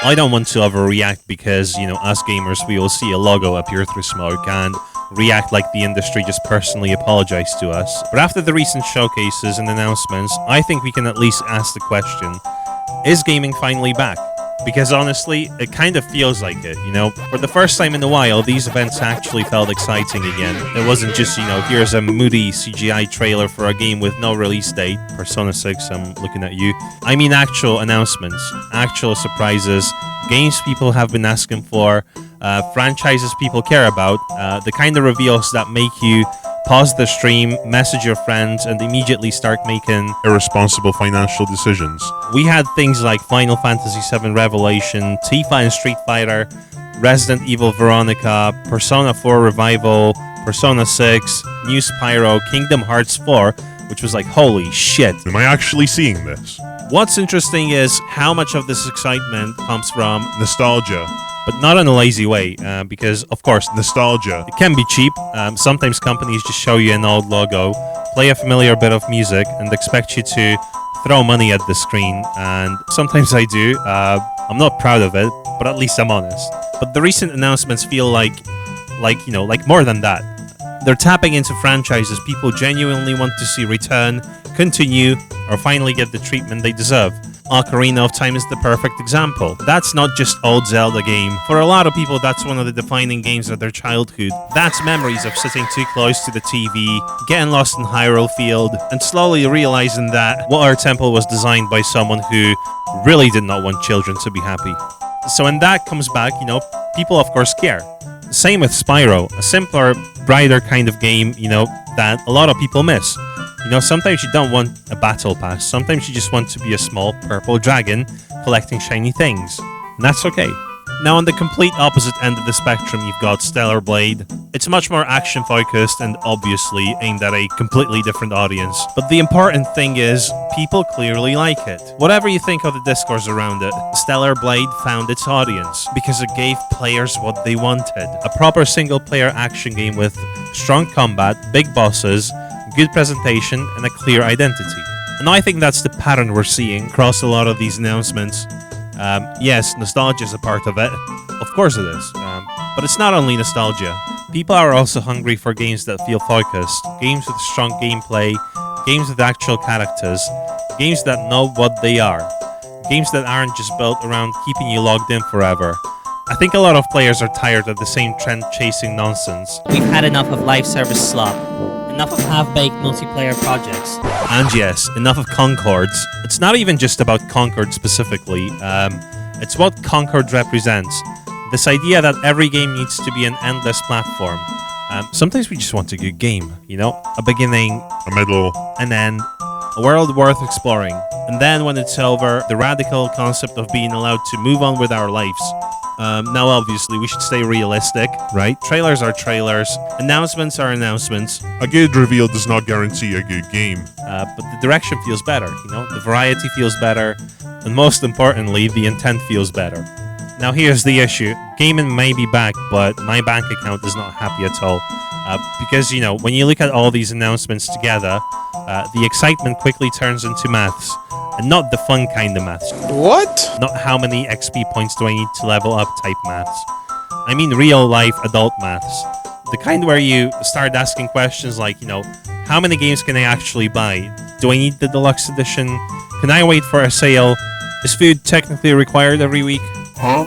I don't want to overreact because, us gamers, we will see a logo appear through smoke and react like the industry just personally apologized to us. But after the recent showcases and announcements, I think we can at least ask the question, is gaming finally back? Because honestly, it kind of feels like it, For the first time in a while, these events actually felt exciting again. It wasn't just, here's a moody CGI trailer for a game with no release date. Persona 6, I'm looking at you. I mean actual announcements, actual surprises, games people have been asking for, franchises people care about, the kind of reveals that make you pause the stream, message your friends, and immediately start making irresponsible financial decisions. We had things like Final Fantasy VII Revelation, Tifa and Street Fighter, Resident Evil Veronica, Persona 4 Revival, Persona 6, new Spyro, Kingdom Hearts 4, which was like, holy shit. Am I actually seeing this? What's interesting is how much of this excitement comes from nostalgia. But not in a lazy way, because, of course, nostalgia. It can be cheap. Sometimes companies just show you an old logo, play a familiar bit of music, and expect you to throw money at the screen. And sometimes I do. I'm not proud of it, but at least I'm honest. But the recent announcements feel like more than that. They're tapping into franchises people genuinely want to see return, continue, or finally get the treatment they deserve. Ocarina of Time is the perfect example. That's not just old Zelda game. For a lot of people, that's one of the defining games of their childhood. That's memories of sitting too close to the TV, getting lost in Hyrule Field, and slowly realizing that Water Temple was designed by someone who really did not want children to be happy. So when that comes back, people of course care. Same with Spyro, a simpler, brighter kind of game, that a lot of people miss. Sometimes you don't want a battle pass. Sometimes you just want to be a small purple dragon collecting shiny things. And that's okay. Now, on the complete opposite end of the spectrum, you've got Stellar Blade. It's much more action-focused and obviously aimed at a completely different audience. But the important thing is, people clearly like it. Whatever you think of the discourse around it, Stellar Blade found its audience because it gave players what they wanted. A proper single-player action game with strong combat, big bosses, good presentation, and a clear identity. And I think that's the pattern we're seeing across a lot of these announcements. Yes, nostalgia is a part of it. Of course it is. But it's not only nostalgia. People are also hungry for games that feel focused, games with strong gameplay, games with actual characters, games that know what they are, games that aren't just built around keeping you logged in forever. I think a lot of players are tired of the same trend-chasing nonsense. We've had enough of live service slop. Enough of half-baked multiplayer projects. And yes, enough of Concords. It's not even just about Concord specifically. It's what Concord represents. This idea that every game needs to be an endless platform. Sometimes we just want a good game, A beginning, a middle, an end, a world worth exploring. And then when it's over, the radical concept of being allowed to move on with our lives. Now, obviously, we should stay realistic, right? Trailers are trailers. Announcements are announcements. A good reveal does not guarantee a good game. But the direction feels better, The variety feels better. And most importantly, the intent feels better. Now, here's the issue. Gaming may be back, but my bank account is not happy at all. Because, when you look at all these announcements together, the excitement quickly turns into maths. And not the fun kind of maths. What? Not how many XP points do I need to level up type maths. I mean real-life adult maths. The kind where you start asking questions like, how many games can I actually buy? Do I need the deluxe edition? Can I wait for a sale? Is food technically required every week? Huh?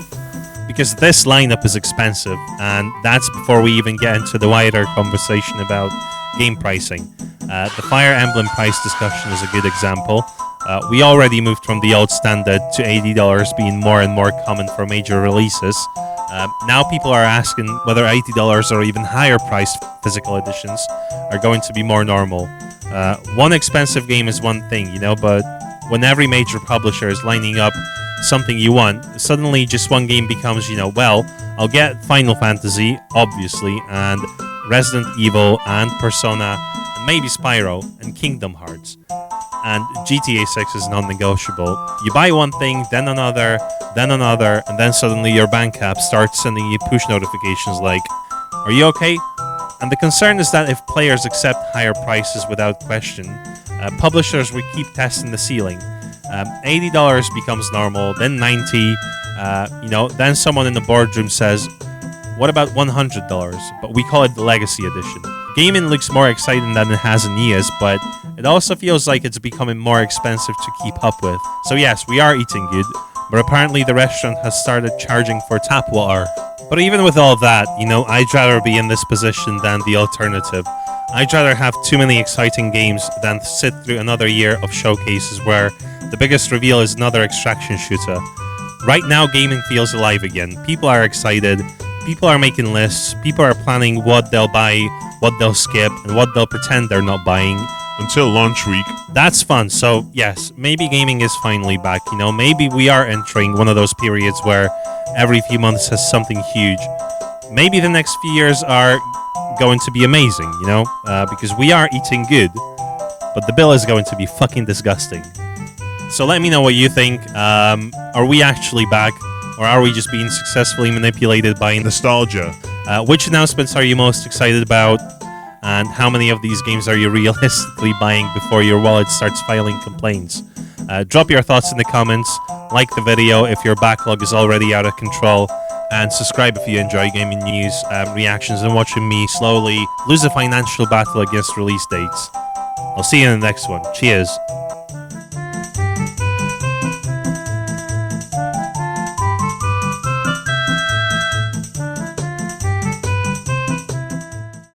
Because this lineup is expensive, and that's before we even get into the wider conversation about game pricing. The Fire Emblem price discussion is a good example. We already moved from the old standard to $80 being more and more common for major releases. Now people are asking whether $80 or even higher priced physical editions are going to be more normal. One expensive game is one thing, but when every major publisher is lining up something you want, suddenly just one game becomes, I'll get Final Fantasy, obviously, and Resident Evil, and Persona, and maybe Spyro, and Kingdom Hearts. And GTA 6 is non-negotiable. You buy one thing, then another, and then suddenly your bank app starts sending you push notifications like, are you okay? And the concern is that if players accept higher prices without question, publishers will keep testing the ceiling. $80 becomes normal, then $90, Then someone in the boardroom says, what about $100? But we call it the Legacy Edition. Gaming looks more exciting than it has in years, but it also feels like it's becoming more expensive to keep up with. So yes, we are eating good, but apparently the restaurant has started charging for tap water. But even with all that, I'd rather be in this position than the alternative. I'd rather have too many exciting games than sit through another year of showcases where the biggest reveal is another extraction shooter. Right now, gaming feels alive again. People are excited. People are making lists. People are planning what they'll buy, what they'll skip, and what they'll pretend they're not buying. Until launch week. That's fun. So, yes, maybe gaming is finally back. Maybe we are entering one of those periods where every few months has something huge. Maybe the next few years are going to be amazing, because we are eating good, but the bill is going to be fucking disgusting. So let me know what you think. Are we actually back, or are we just being successfully manipulated by Nostalgia. Which announcements are you most excited about, and how many of these games are you realistically buying before your wallet starts filing complaints? Drop your thoughts in the comments, like the video if your backlog is already out of control, and subscribe if you enjoy gaming news, reactions, and watching me slowly lose a financial battle against release dates. I'll see you in the next one. Cheers.